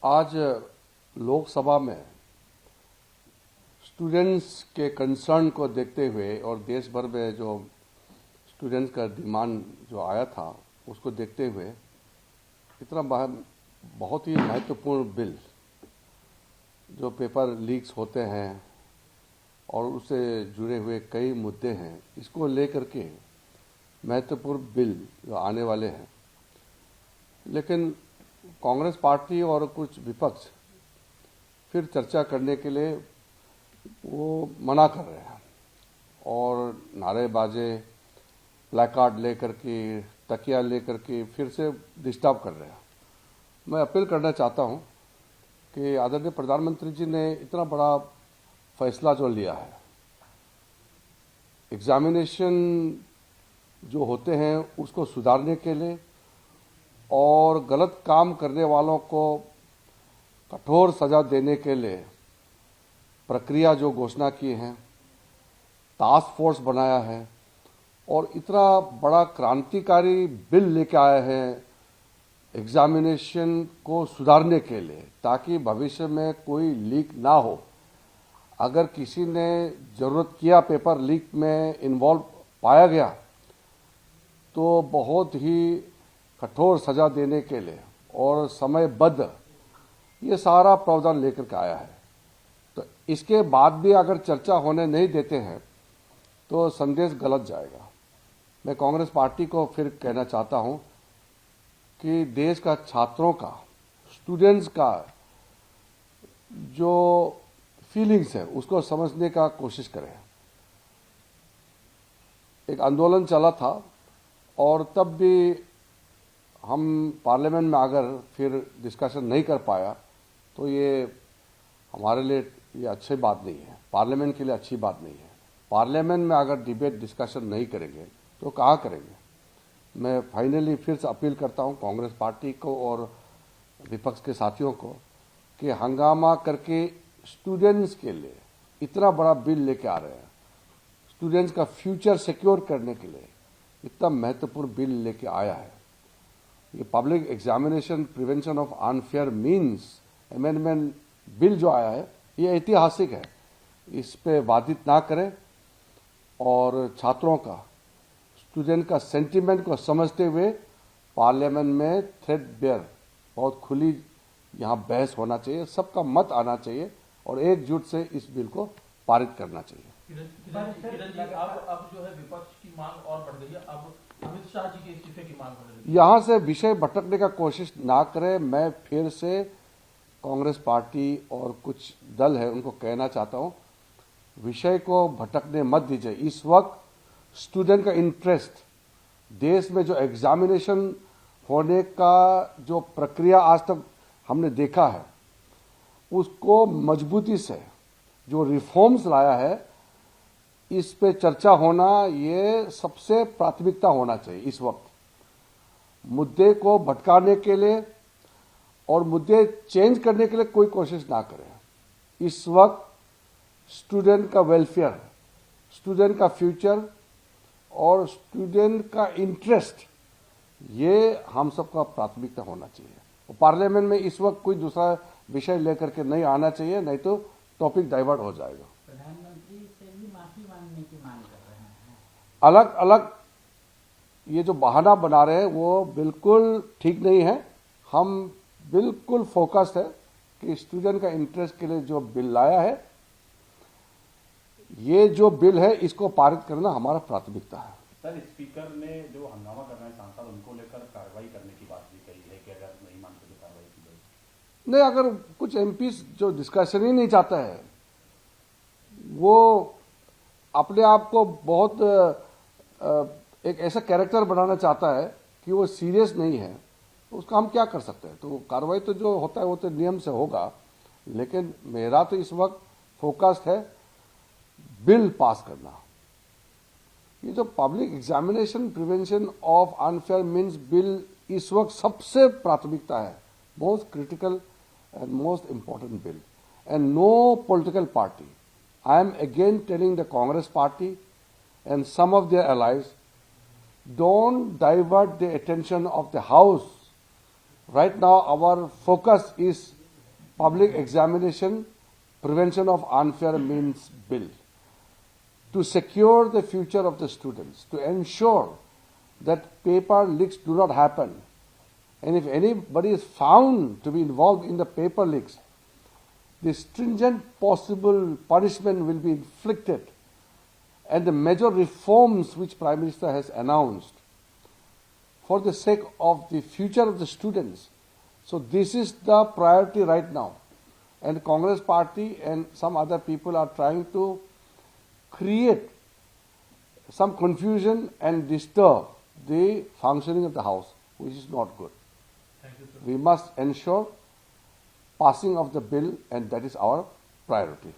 आज लोकसभा में स्टूडेंट्स के कंसर्न को देखते हुए और देश भर में जो स्टूडेंट्स का डिमांड जो आया था उसको देखते हुए इतना बहुत ही महत्वपूर्ण बिल जो पेपर लीक्स होते हैं और उससे जुड़े हुए कई मुद्दे हैं, इसको लेकर के महत्वपूर्ण बिल जो आने वाले हैं, लेकिन कांग्रेस पार्टी और कुछ विपक्ष फिर चर्चा करने के लिए वो मना कर रहे हैं और नारेबाजी, प्लेकार्ड लेकर के, तकिया लेकर के फिर से डिस्टर्ब कर रहे हैं। मैं अपील करना चाहता हूं कि आदरणीय प्रधानमंत्री जी ने इतना बड़ा फैसला जो लिया है, एग्जामिनेशन जो होते हैं उसको सुधारने के लिए और गलत काम करने वालों को कठोर सजा देने के लिए प्रक्रिया जो घोषणा की है, टास्क फोर्स बनाया है और इतना बड़ा क्रांतिकारी बिल लेके आया है एग्जामिनेशन को सुधारने के लिए, ताकि भविष्य में कोई लीक ना हो। अगर किसी ने जरूरत किया पेपर लीक में इन्वॉल्व पाया गया तो बहुत ही कठोर सजा देने के लिए और समयबद्ध ये सारा प्रावधान लेकर के आया है। तो इसके बाद भी अगर चर्चा होने नहीं देते हैं तो संदेश गलत जाएगा। मैं कांग्रेस पार्टी को फिर कहना चाहता हूं कि देश का छात्रों का, स्टूडेंट्स का जो फीलिंग्स है उसको समझने का कोशिश करें। एक आंदोलन चला था और तब भी हम पार्लियामेंट में अगर फिर डिस्कशन नहीं कर पाया तो ये हमारे लिए ये अच्छी बात नहीं है, पार्लियामेंट के लिए अच्छी बात नहीं है। पार्लियामेंट में अगर डिबेट डिस्कशन नहीं करेंगे तो कहाँ करेंगे। मैं फाइनली फिर से अपील करता हूँ कांग्रेस पार्टी को और विपक्ष के साथियों को कि हंगामा करके स्टूडेंट्स के लिए इतना बड़ा बिल लेके आ रहे हैं, स्टूडेंट्स का फ्यूचर सिक्योर करने के लिए इतना महत्वपूर्ण बिल लेके आया है। ये public examination prevention of unfair means amendment bill जो आया है ये ऐतिहासिक है। इस पे बाधित ना करें और छात्रों का, स्टूडेंट का सेंटीमेंट को समझते हुए पार्लियामेंट में थ्रेडबेयर बहुत खुली यहाँ बहस होना चाहिए, सबका मत आना चाहिए और एकजुट से इस बिल को पारित करना चाहिए। किरण जी, अब जो है विपक्ष की मांग और बढ़ गई है, अब अमित शाह जी के इस्तीफे की मांग बढ़ रही है। यहाँ से विषय भटकने का कोशिश ना करें। मैं फिर से कांग्रेस पार्टी और कुछ दल है उनको कहना चाहता हूँ, विषय को भटकने मत दीजिए। इस वक्त स्टूडेंट का इंटरेस्ट, देश में जो एग्जामिनेशन होने का जो प्रक्रिया आज तक हमने देखा है उसको मजबूती से जो रिफॉर्म्स लाया है इस पे चर्चा होना ये सबसे प्राथमिकता होना चाहिए। इस वक्त मुद्दे को भटकाने के लिए और मुद्दे चेंज करने के लिए कोई कोशिश ना करें। इस वक्त स्टूडेंट का वेलफेयर, स्टूडेंट का फ्यूचर और स्टूडेंट का इंटरेस्ट ये हम सबका प्राथमिकता होना चाहिए। पार्लियामेंट में इस वक्त कोई दूसरा विषय लेकर के नहीं आना चाहिए, नहीं तो टॉपिक डाइवर्ट हो जाएगा। प्रधानमंत्री से भी माफी मांगने की मांग कर रहे हैं। अलग अलग ये जो बहाना बना रहे हैं वो बिल्कुल ठीक नहीं है। हम बिल्कुल फोकस्ड है कि स्टूडेंट का इंटरेस्ट के लिए जो बिल लाया है, ये जो बिल है इसको पारित करना हमारा प्राथमिकता है। सर, स्पीकर ने जो हंगामा कर रहे हैं सांसद, उनको लेकर कार्रवाई करने की बात भी कही है कि अगर नहीं मानते तो कार्रवाई की जाएगी। नहीं, अगर कुछ एमपी जो डिस्कशन ही नहीं चाहता है, वो अपने आप को बहुत एक ऐसा कैरेक्टर बनाना चाहता है कि वो सीरियस नहीं है, तो उसका हम क्या कर सकते हैं। तो कार्रवाई तो जो होता है वो तो नियम से होगा, लेकिन मेरा तो इस वक्त फोकस्ड है बिल पास करना। ये जो public examination prevention of unfair means bill इस वक्त सबसे प्राथमिकता है, most critical and most important bill, and no political party. I am again telling the Congress party and some of their allies, don't divert the attention of the House. Right now our focus is Public Examination Prevention of Unfair Means Bill, to secure the future of the students, to ensure that paper leaks do not happen. And if anybody is found to be involved in the paper leaks, the stringent possible punishment will be inflicted. And the major reforms which Prime Minister has announced for the sake of the future of the students. So this is the priority right now. And Congress party and some other people are trying to create some confusion and disturb the functioning of the House, which is not good. Thank you, sir. We must ensure passing of the bill, and that is our priority.